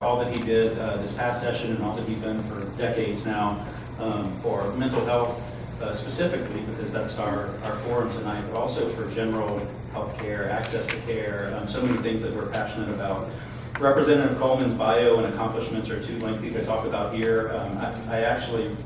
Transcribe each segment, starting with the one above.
all that he did this past session and all that he's done for decades now for mental health specifically, because that's our forum tonight, but also for general health care, access to care, so many things that we're passionate about. Representative Coleman's bio and accomplishments are too lengthy to talk about here. I actually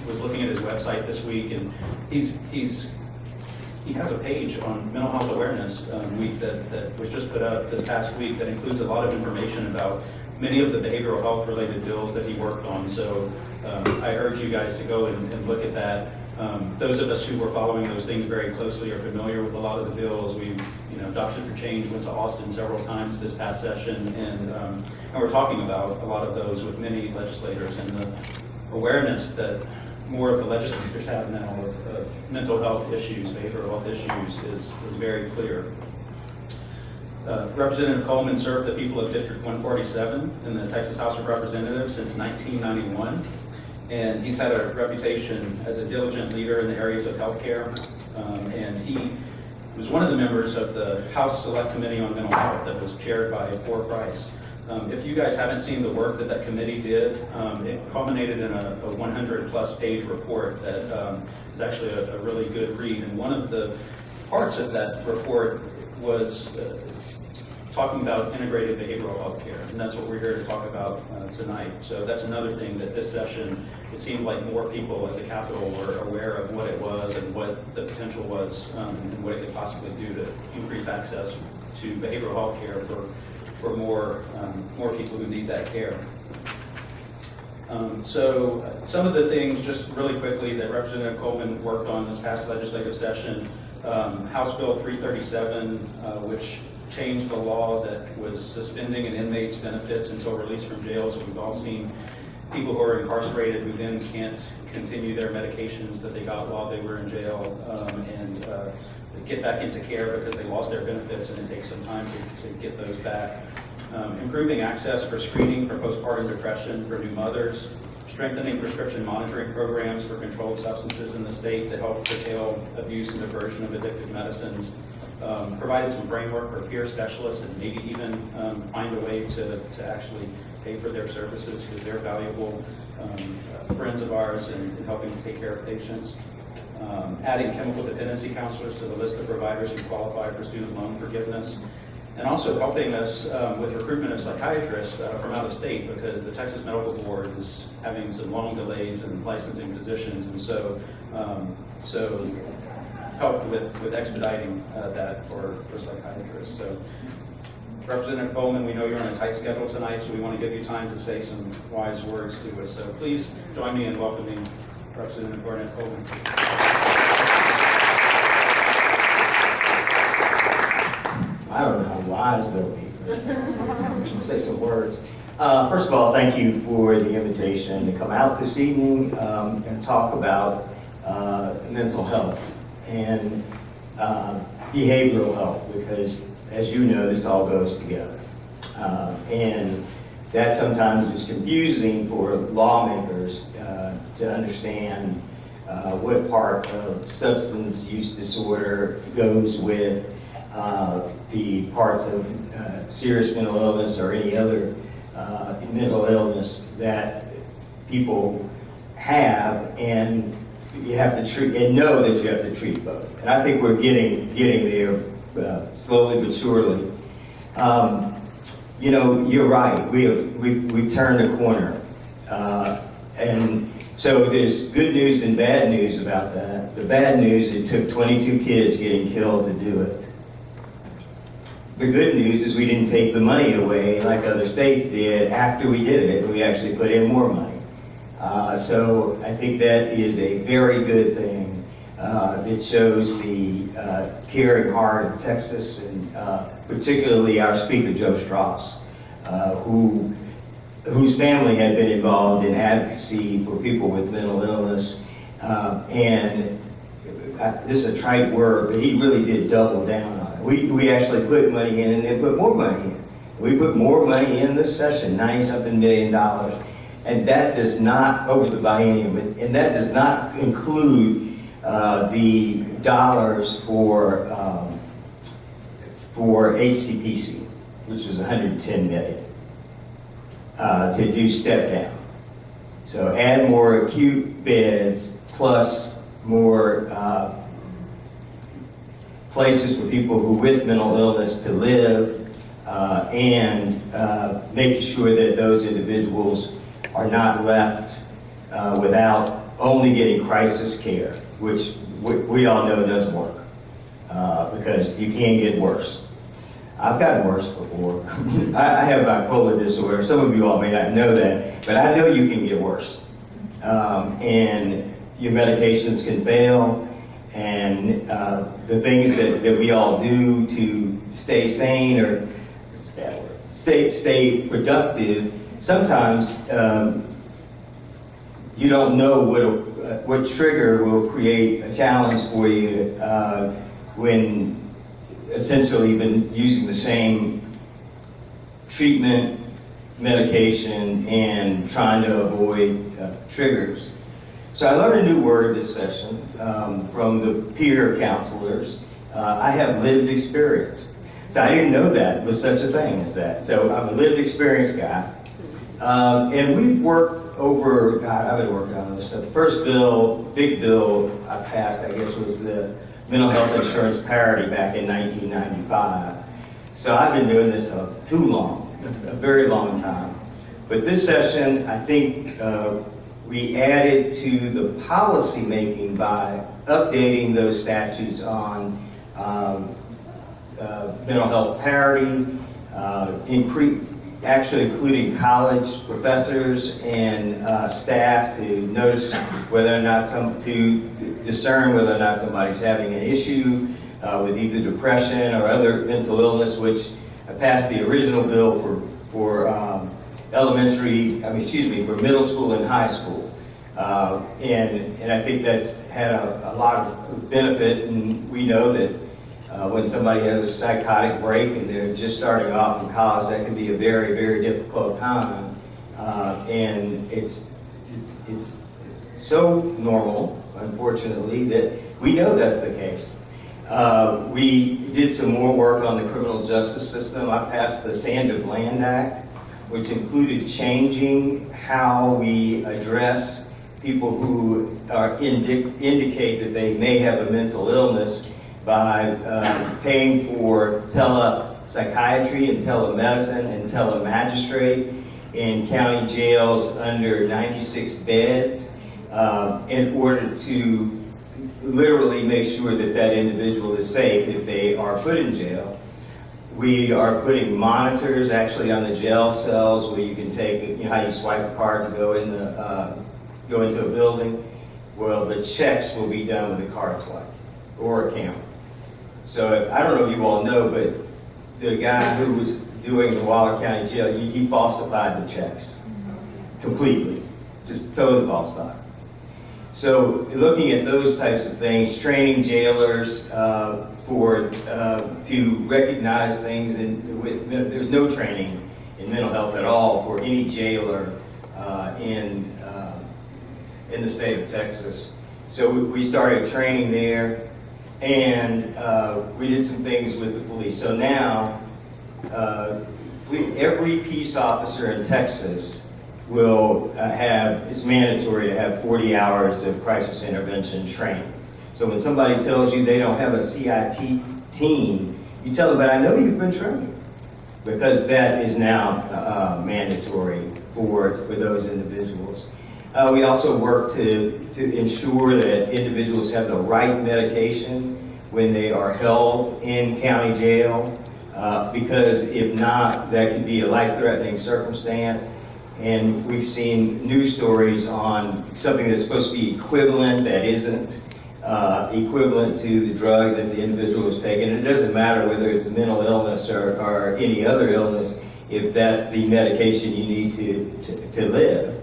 was looking at his website this week, and he has a page on Mental Health Awareness Week that was just put up this past week that includes a lot of information about many of the behavioral health related bills that he worked on. So I urge you guys to go and look at that. Those of us who were following those things very closely are familiar with a lot of the bills. We, Adoption for Change went to Austin several times this past session, and we're talking about a lot of those with many legislators, and the awareness that more of the legislators have now of mental health issues, behavioral health issues is very clear. Representative Coleman served the people of District 147 in the Texas House of Representatives since 1991. And he's had a reputation as a diligent leader in the areas of healthcare. And he was one of the members of the House Select Committee on Mental Health that was chaired by Poor Price. If you guys haven't seen the work that committee did, it culminated in a 100+ page report that is actually a really good read. And one of the parts of that report was talking about integrated behavioral health care, and that's what we're here to talk about tonight. So that's another thing that this session, it seemed like more people at the Capitol were aware of what it was and what the potential was and what it could possibly do to increase access to behavioral health care for more people who need that care. So some of the things, just really quickly, that Representative Coleman worked on this past legislative session, House Bill 337, which changed the law that was suspending an inmate's benefits until release from jail. So we've all seen people who are incarcerated who then can't continue their medications that they got while they were in jail and get back into care because they lost their benefits, and it takes some time to get those back. Improving access for screening for postpartum depression for new mothers, strengthening prescription monitoring programs for controlled substances in the state to help curtail abuse and diversion of addictive medicines, provided some framework for peer specialists and maybe even find a way to actually pay for their services because they're valuable friends of ours in helping to take care of patients. Adding chemical dependency counselors to the list of providers who qualify for student loan forgiveness, and also helping us with recruitment of psychiatrists from out of state, because the Texas Medical Board is having some long delays in licensing physicians, and so help with expediting that for psychiatrists. So, Representative Coleman, we know you're on a tight schedule tonight, so we want to give you time to say some wise words to us. So please join me in welcoming Representative Garnet Coleman. I don't know how wise they'll be, but say some words. First of all, thank you for the invitation to come out this evening and talk about mental health and behavioral health, because as you know, this all goes together. And that sometimes is confusing for lawmakers to understand what part of substance use disorder goes with the parts of serious mental illness or any other mental illness that people have, and you have to treat and know that you have to treat both. And I think we're getting there slowly but surely. You're right. We've turned a corner, and so there's good news and bad news about that. The bad news: it took 22 kids getting killed to do it. The good news is we didn't take the money away like other states did after we did it. We actually put in more money. So I think that is a very good thing. It shows the caring heart of Texas, and particularly our Speaker, Joe Strauss, whose family had been involved in advocacy for people with mental illness. And this is a trite word, but he really did double down on it. We actually put money in and then put more money in. We put more money in this session, $90-something million. And that does not, over the biennium, and that does not include the dollars for HCPC, which was $110 million. to do step down. So add more acute beds plus more places for people who with mental illness to live, and making sure that those individuals are not left without only getting crisis care, which we all know doesn't work, because you can get worse. I've gotten worse before. I have bipolar disorder. Some of you all may not know that, but I know you can get worse. And your medications can fail, and the things that we all do to stay sane or stay productive, sometimes you don't know what trigger will create a challenge for you when essentially you've been using the same treatment, medication, and trying to avoid triggers. So I learned a new word this session from the peer counselors. I have lived experience. So I didn't know that was such a thing as that. So I'm a lived experience guy. And we've worked over, God, I've been working on this. So the first big bill I passed, I guess, was the mental health insurance parity back in 1995. So I've been doing this too long, a very long time. But this session, I think we added to the policy making by updating those statutes on mental health parity, actually including college professors and staff to notice whether or not to discern whether or not somebody's having an issue with either depression or other mental illness, which passed the original bill for for middle school and high school. And I think that's had a lot of benefit, and we know that when somebody has a psychotic break and they're just starting off in college, that can be a very, very difficult time. And it's so normal, unfortunately, that we know that's the case. We did some more work on the criminal justice system. I passed the Sandra Bland Act, which included changing how we address people who indicate that they may have a mental illness by paying for telepsychiatry and telemedicine and telemagistrate in county jails under 96 beds in order to literally make sure that that individual is safe if they are put in jail. We are putting monitors actually on the jail cells where you can take, how you swipe a card to go into a building. Well, the checks will be done with a card swipe or a camera. So I don't know if you all know, but the guy who was doing the Waller County Jail, he falsified the checks completely, just totally falsified. So looking at those types of things, training jailers to recognize things, and there's no training in mental health at all for any jailer in the state of Texas. So we started training there. And we did some things with the police. So now, every peace officer in Texas will it's mandatory to have 40 hours of crisis intervention training. So when somebody tells you they don't have a CIT team, you tell them, but I know you've been trained. Because that is now mandatory for those individuals. We also work to ensure that individuals have the right medication when they are held in county jail, because if not, that could be a life-threatening circumstance. And we've seen news stories on something that's supposed to be equivalent that isn't equivalent to the drug that the individual is taking. It doesn't matter whether it's a mental illness or any other illness if that's the medication you need to live.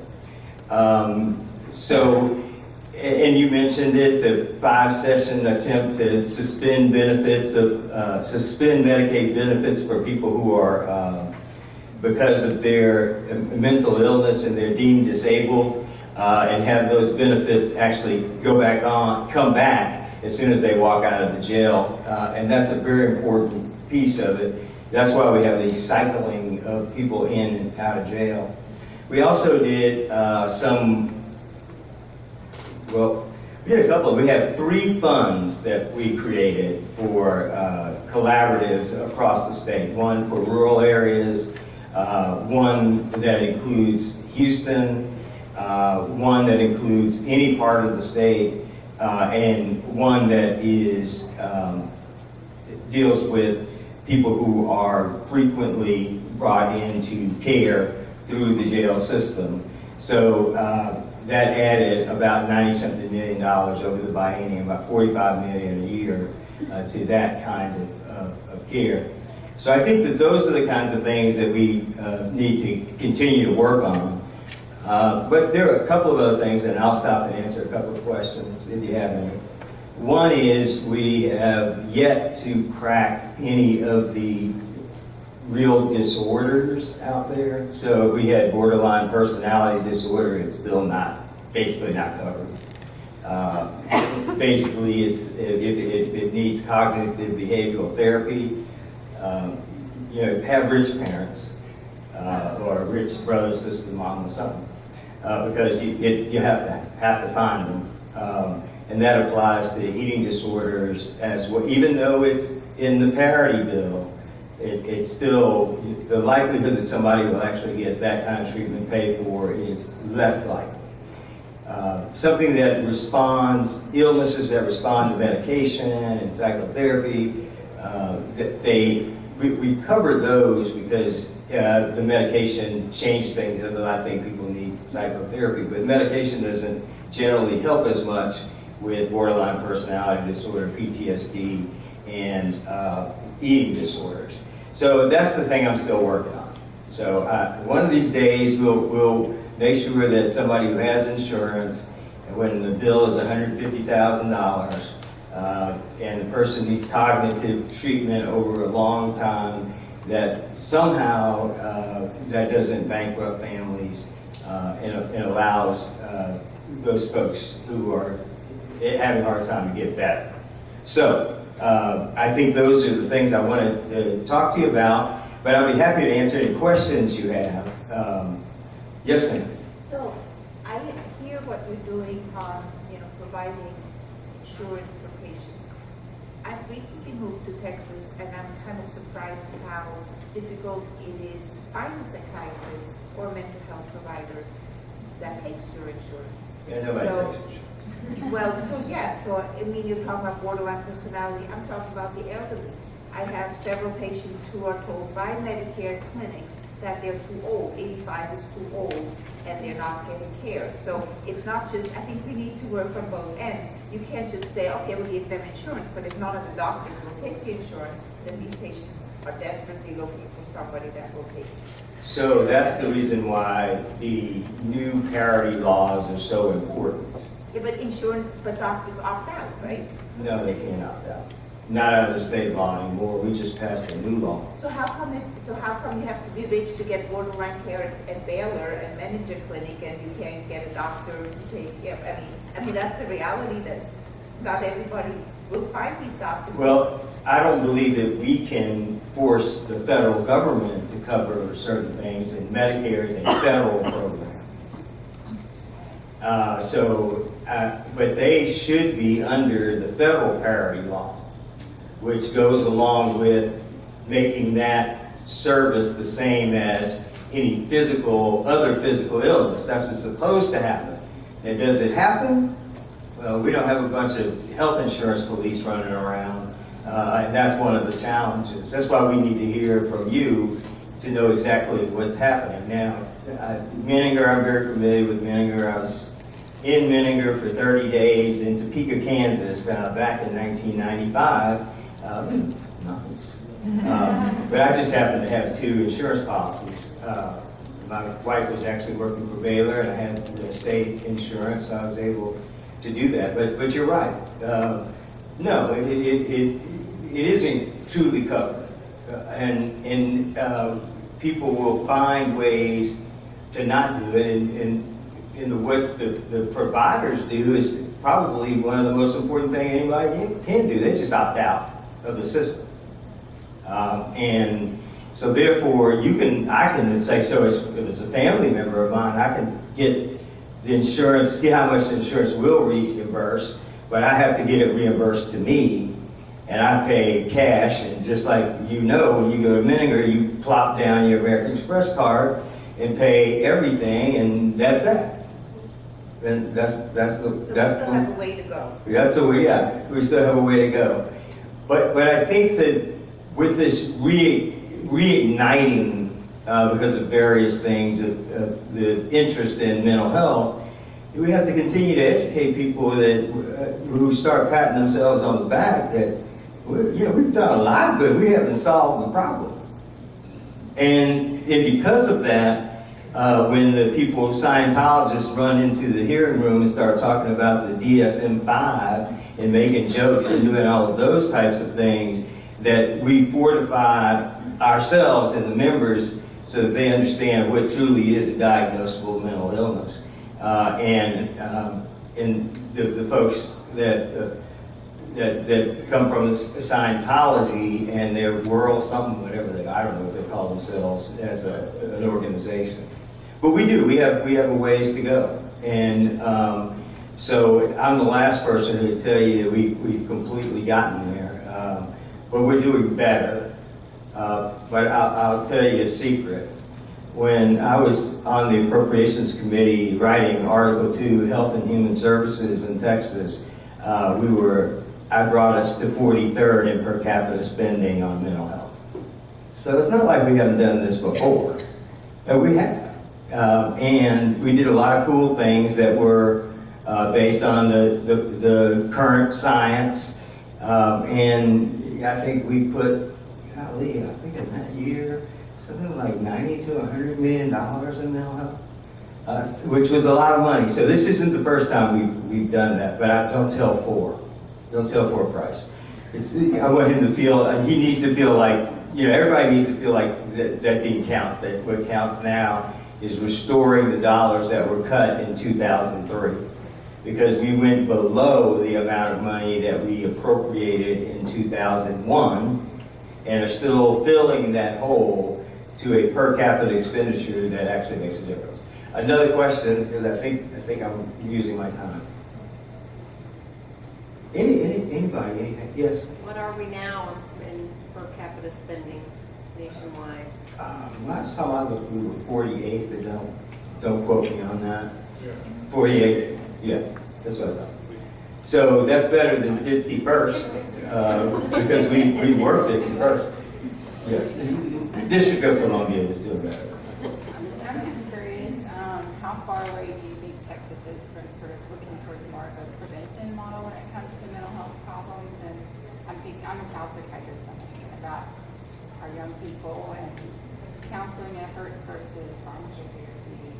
And you mentioned it, the 5-session attempt to suspend Medicaid benefits for people who are, because of their mental illness and they're deemed disabled, and have those benefits actually come back as soon as they walk out of the jail. And that's a very important piece of it. That's why we have the cycling of people in and out of jail. We also did we have 3 funds that we created for collaboratives across the state. One for rural areas, one that includes Houston, one that includes any part of the state, and one that is deals with people who are frequently brought into care through the jail system. So that added about $90-something million over the biennium, about $45 million a year to that kind of care. So I think that those are the kinds of things that we need to continue to work on. But there are a couple of other things, and I'll stop and answer a couple of questions if you have any. One is we have yet to crack any of the real disorders out there. So if we had borderline personality disorder, it's still basically not covered. Basically, it needs cognitive behavioral therapy. Have rich parents or rich brother, sister, mom, or something, because you have to find them. And that applies to eating disorders as well. Even though it's in the parity bill, it's still, the likelihood that somebody will actually get that kind of treatment paid for is less likely. Something that responds, illnesses that respond to medication and psychotherapy, we cover those because the medication changes things, although I think people need psychotherapy, but medication doesn't generally help as much with borderline personality disorder, PTSD, and eating disorders. So that's the thing I'm still working on. So one of these days we'll make sure that somebody who has insurance, and when the bill is $150,000, and the person needs cognitive treatment over a long time, that somehow that doesn't bankrupt families and allows those folks who are having a hard time to get better. So I think those are the things I wanted to talk to you about, but I'll be happy to answer any questions you have. Yes, ma'am. So I hear what you're doing on, providing insurance for patients. I've recently moved to Texas, and I'm kind of surprised how difficult it is to find a psychiatrist or mental health provider that takes your insurance. Yeah, nobody takes insurance. You're talking about borderline personality. I'm talking about the elderly. I have several patients who are told by Medicare clinics that they're too old. 85 is too old, and they're not getting care. So it's not just, I think we need to work on both ends. You can't just say, okay, we'll give them insurance, but if none of the doctors will take the insurance, then these patients are desperately looking for somebody that will take it. So that's the reason why the new parity laws are so important. Yeah, but doctors opt out, right? No, they can't opt out. Not out of the state law anymore. We just passed a new law. So how come you have to be rich to get borderline care at Baylor and Menninger Clinic, and you can't get a doctor to take care? I mean that's the reality that not everybody will find these doctors. Well, I don't believe that we can force the federal government to cover certain things, and Medicare is a federal program. But they should be under the federal parity law, which goes along with making that service the same as any other physical illness. That's what's supposed to happen. And does it happen? Well, we don't have a bunch of health insurance police running around, and that's one of the challenges. That's why we need to hear from you to know exactly what's happening. Now, Menninger, I'm very familiar with Menninger. I was in Menninger for 30 days in Topeka, Kansas, back in 1995. But I just happened to have 2 insurance policies. My wife was actually working for Baylor, and I had the state insurance, so I was able to do that. But you're right. No, it isn't truly covered, and people will find ways to not do it. And what the providers do is probably one of the most important things anybody can do. They just opt out of the system. And So therefore, I can say, so if it's a family member of mine, I can get the insurance, see how much the insurance will reimburse, but I have to get it reimbursed to me, and I pay cash, and just like when you go to Menninger, you plop down your American Express card and pay everything, and that's that. And we still have a way to go. We still have a way to go. But I think that with this reigniting, because of various things, of the interest in mental health, we have to continue to educate people who start patting themselves on the back that we've done a lot of good. We haven't solved the problem, and because of that. When the people, Scientologists, run into the hearing room and start talking about the DSM-5 and making jokes and doing all of those types of things, that we fortify ourselves and the members so that they understand what truly is a diagnosable mental illness. And the folks that come from Scientology and their world, whatever I don't know what they call themselves as an organization. But we do. We have a ways to go, and so I'm the last person who would tell you that we've completely gotten there, but we're doing better. But I'll tell you a secret. When I was on the Appropriations Committee writing Article 2, Health and Human Services in Texas, I brought us to 43rd in per capita spending on mental health. So it's not like we haven't done this before. We have. And we did a lot of cool things that were based on the current science. And I think we put, I think in that year, something like $90 to $100 million in mental health, which was a lot of money. So this isn't the first time we've done that, but don't tell Ford. Don't tell Ford Price. I want him to feel, he needs to feel like, everybody needs to feel like that didn't count, that what counts now is restoring the dollars that were cut in 2003. Because we went below the amount of money that we appropriated in 2001 and are still filling that hole to a per capita expenditure that actually makes a difference. Another question, because I think I'm using my time. Anybody, anything? Yes? What are we now in per capita spending nationwide? Last time I looked, we were 48, but don't quote me on that. 48, yeah, that's what I thought. So that's better than 51st, because we were 51st. Yes, District of Columbia is doing better. I'm just curious, how far away do you think Texas is from sort of looking towards more of a prevention model when it comes to mental health problems? And I'm a child psychiatrist, I'm thinking about our young people and counseling efforts versus pharmacotherapy,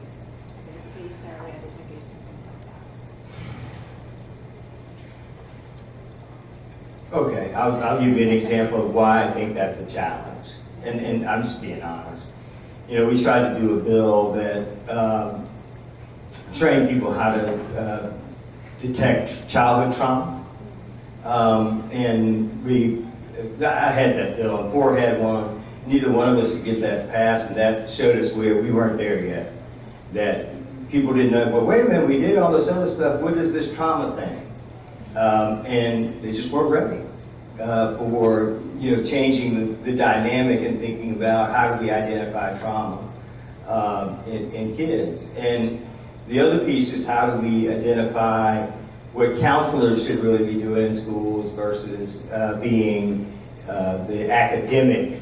identification, early identification, things like that. Okay, I'll give you an example of why I think that's a challenge. And I'm just being honest. We tried to do a bill that trained people how to detect childhood trauma. And I had that bill, and Ford had one. Neither one of us could get that passed, and that showed us where we weren't there yet. That people didn't know, well, wait a minute, we did all this other stuff. What is this trauma thing? And they just weren't ready for changing the dynamic and thinking about how do we identify trauma in kids. And the other piece is how do we identify what counselors should really be doing in schools versus being the academic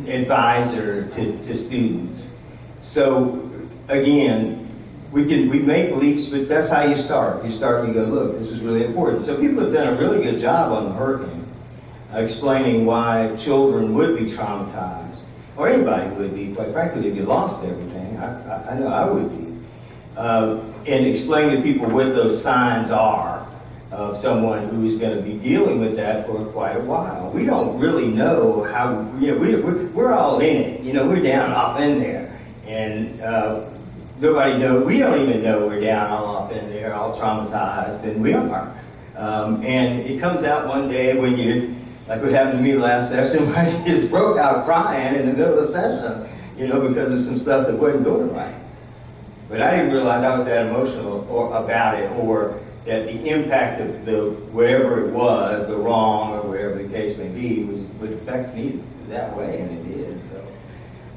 advisor to students. So again, we make leaps, but that's how you start. You start and you go, look, this is really important. So people have done a really good job on the hurricane, explaining why children would be traumatized, or anybody would be, quite frankly, if you lost everything. I know I would be. And explaining to people what those signs are of someone who's going to be dealing with that for quite a while. We don't really know how, we're all in it. We're down off in there. And nobody knows, we don't even know we're down all off in there, all traumatized, and we are. And it comes out one day when Like what happened to me last session, where I just broke out crying in the middle of the session, you know, because of some stuff that wasn't going right. But I didn't realize I was that emotional about it, or that the impact of the whatever it was, the wrong or whatever the case may be, would affect me that way, and it did.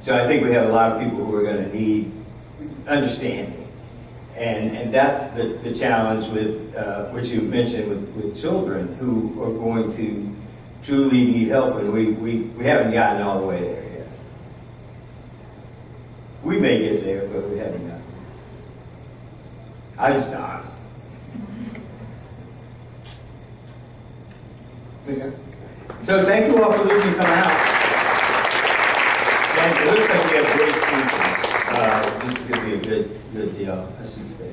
So I think we have a lot of people who are going to need understanding, and that's the challenge with which you mentioned with children who are going to truly need help, and we haven't gotten all the way there yet. We may get there, but we haven't gotten there. I just honest. Okay. So thank you all for letting me come out. And it looks like we have great speakers. This is going to be a good deal, I should say.